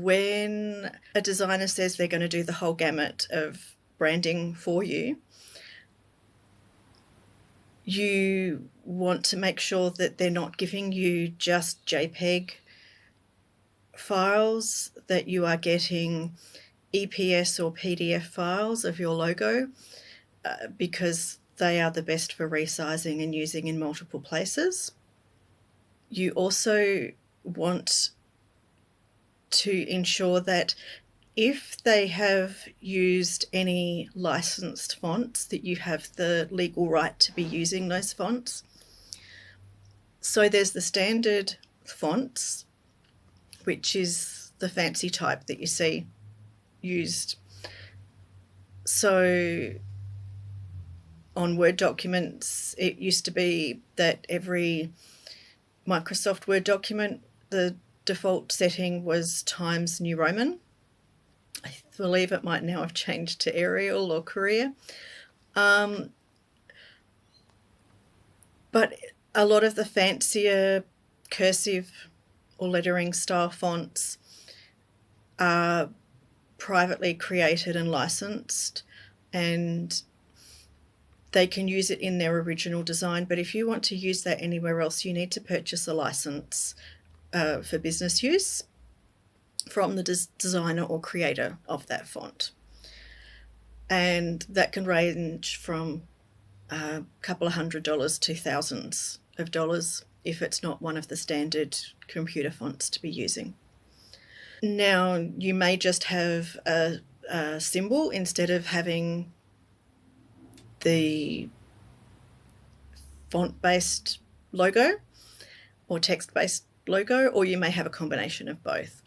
when a designer says they're going to do the whole gamut of branding for you, you want to make sure that they're not giving you just JPEG files, that you are getting EPS or PDF files of your logo, because they are the best for resizing and using in multiple places. You also want to ensure that if they have used any licensed fonts, that you have the legal right to be using those fonts. So there's the standard fonts, which is the fancy type that you see used. So on Word documents, it used to be that every Microsoft Word document, the default setting was Times New Roman. I believe it might now have changed to Arial or Courier. But a lot of the fancier cursive or lettering style fonts are privately created and licensed, and they can use it in their original design. But if you want to use that anywhere else, you need to purchase a license for business use from the designer or creator of that font. And that can range from a couple of $100s to thousands of dollars if it's not one of the standard computer fonts to be using. Now, you may just have a symbol instead of having the font-based logo or text-based logo, or you may have a combination of both.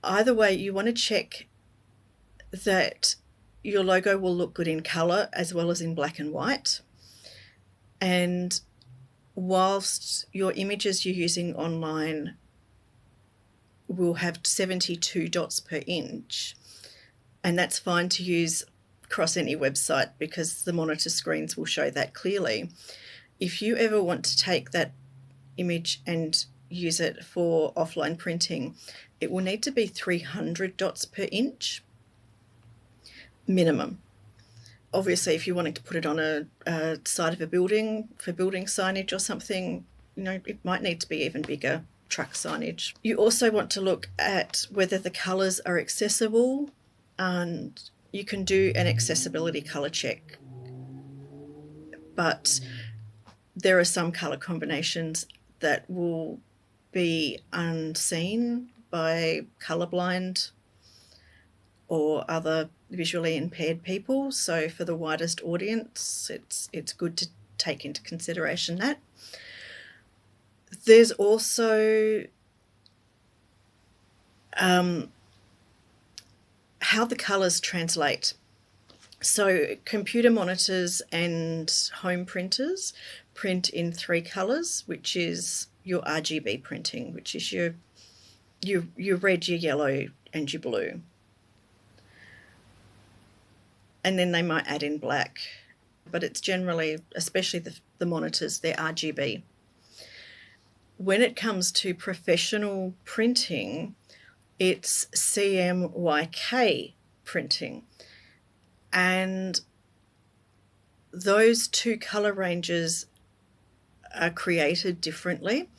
Either way, you want to check that your logo will look good in colour as well as in black and white. And whilst your images you're using online will have 72 dots per inch, and that's fine to use across any website because the monitor screens will show that clearly. If you ever want to take that image and use it for offline printing, it will need to be 300 dots per inch minimum. Obviously, if you're wanting to put it on a side of a building for building signage or something, it might need to be even bigger truck signage. You also want to look at whether the colours are accessible, and you can do an accessibility colour check. But there are some colour combinations that will be unseen by colourblind or other visually impaired people. So for the widest audience, it's good to take into consideration that. There's also how the colours translate. So computer monitors and home printers print in 3 colours, which is your RGB printing, which is your red, your yellow and your blue. And then they might add in black, but it's generally, especially the monitors, they're RGB. When it comes to professional printing, it's CMYK printing. And those 2 colour ranges are created differently,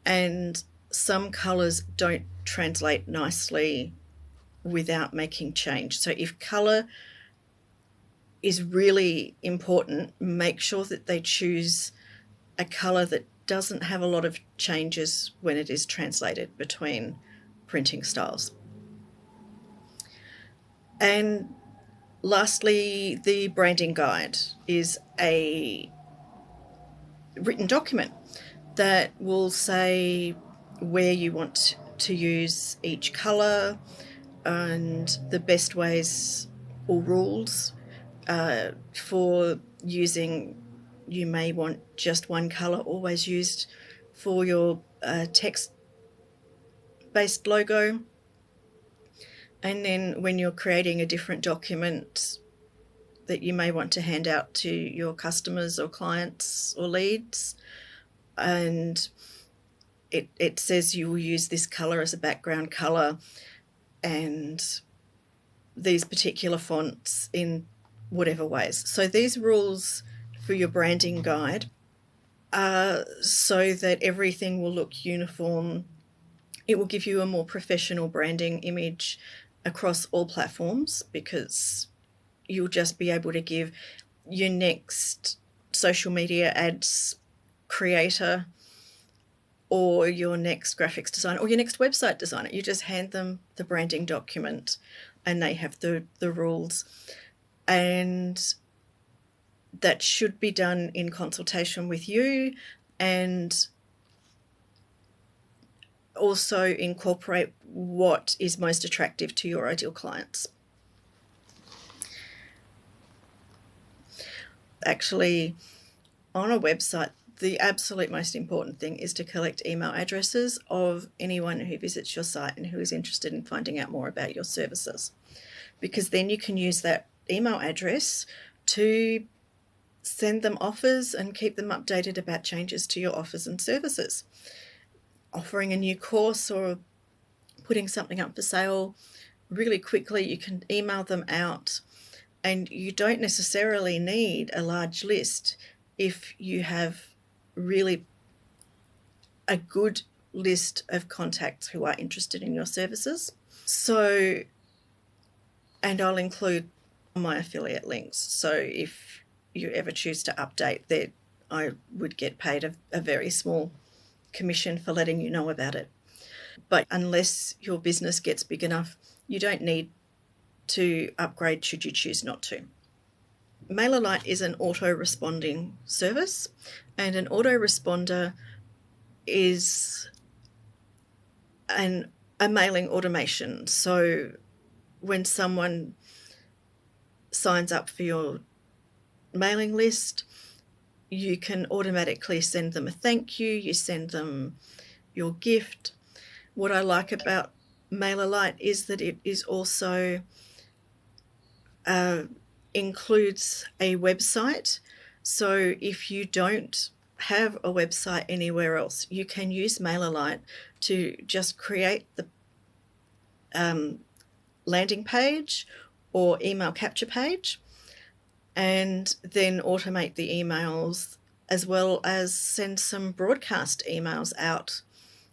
and some colours don't translate nicely without making change. So if colour is really important, make sure that they choose a colour that doesn't have a lot of changes when it is translated between printing styles. And lastly, the branding guide is a written document that will say where you want to use each colour and the best ways or rules for using. You may want just one colour always used for your text-based logo. And then when you're creating a different document that you may want to hand out to your customers or clients or leads, and it says you will use this colour as a background colour, and these particular fonts in whatever ways. So these rules for your branding guide are so that everything will look uniform. It will give you a more professional branding image across all platforms, because you'll just be able to give your next social media ads creator or your next graphics designer or your next website designer, you just hand them the branding document and they have the rules. And that should be done in consultation with you, and also incorporate what is most attractive to your ideal clients. Actually, on a website, the absolute most important thing is to collect email addresses of anyone who visits your site and who is interested in finding out more about your services, because then you can use that email address to send them offers and keep them updated about changes to your offers and services. Offering a new course or putting something up for sale really quickly, you can email them out, and you don't necessarily need a large list if you have really a good list of contacts who are interested in your services. So, and I'll include my affiliate links. So if you ever choose to update that, I would get paid a very small commission for letting you know about it. But unless your business gets big enough, you don't need to upgrade should you choose not to. MailerLite is an auto-responding service, and an autoresponder is a mailing automation. So when someone signs up for your mailing list, you can automatically send them a thank you, you send them your gift. What I like about MailerLite is that it is also includes a website. So if you don't have a website anywhere else, you can use MailerLite to just create the landing page or email capture page, and then automate the emails, as well as send some broadcast emails out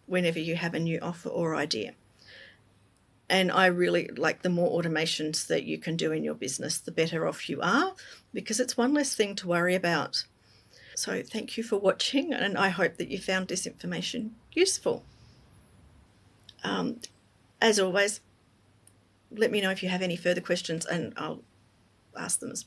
whenever you have a new offer or idea. And I really like the more automations that you can do in your business, the better off you are, because it's one less thing to worry about. So thank you for watching, and I hope that you found this information useful. As always, let me know if you have any further questions and I'll ask them as